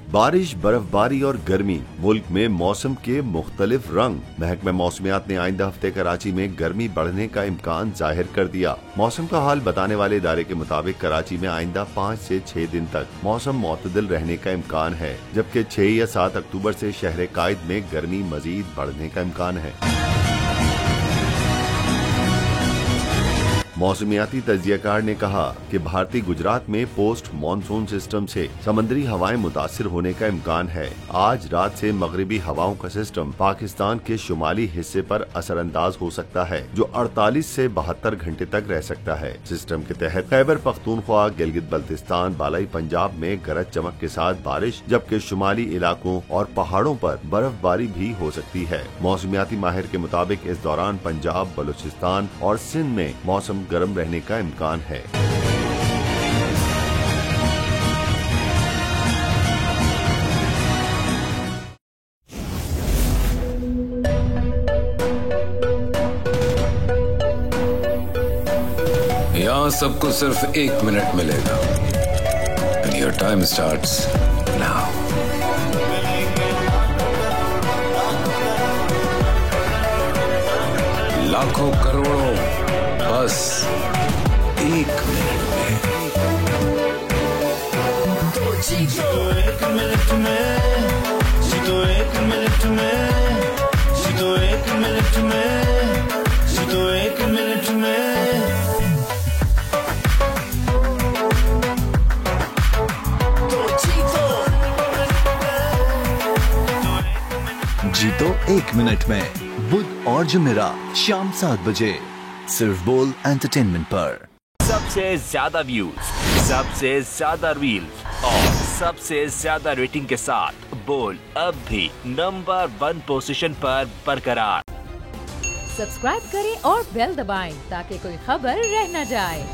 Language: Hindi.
बारिश, बर्फबारी और गर्मी, मुल्क में मौसम के मुख्तलिफ रंग। महकमा मौसमियात ने आइंदा हफ्ते कराची में गर्मी बढ़ने का इम्कान जाहिर कर दिया। मौसम का हाल बताने वाले इदारे के मुताबिक कराची में आइंदा 5 से 6 दिन तक मौसम मोतदिल रहने का इम्कान है, जबकि 6 या 7 अक्टूबर से शहर कायद में गर्मी मजीद बढ़ने का इम्कान है। मौसमियाती तज्जियाकार ने कहा कि भारतीय गुजरात में पोस्ट मानसून सिस्टम से समुद्री हवाएं मुतासिर होने का इम्कान है। आज रात से मगरिबी हवाओं का सिस्टम पाकिस्तान के शुमाली हिस्से पर असरअंदाज हो सकता है, जो 48 से 72 घंटे तक रह सकता है। सिस्टम के तहत खैबर पख्तूनख्वा, गिलगित बल्तिस्तान, बालाई पंजाब में गरज चमक के साथ बारिश, जबकि शुमाली इलाकों और पहाड़ों पर बर्फबारी भी हो सकती है। मौसमियाती माहिर के मुताबिक इस दौरान पंजाब, बलूचिस्तान और सिंध में मौसम गर्म रहने का इम्कान है। यहाँ सबको सिर्फ 1 मिनट मिलेगा। And your time starts now. लाखों करोड़ों बस 1 मिनट में। जीतो 1 मिनट में, जीतो 1 मिनट में, जीतो 1 मिनट में, जीतो 1 मिनट में। जीतो 1 मिनट में, बुध और जुमेरात शाम 7 बजे सिर्फ बोल एंटरटेनमेंट पर। सबसे ज्यादा व्यूज, सबसे ज्यादा रील्स और सबसे ज्यादा रेटिंग के साथ बोल अब भी नंबर 1 पोजीशन पर बरकरार। सब्सक्राइब करें और बेल दबाएं ताकि कोई खबर रह न जाए।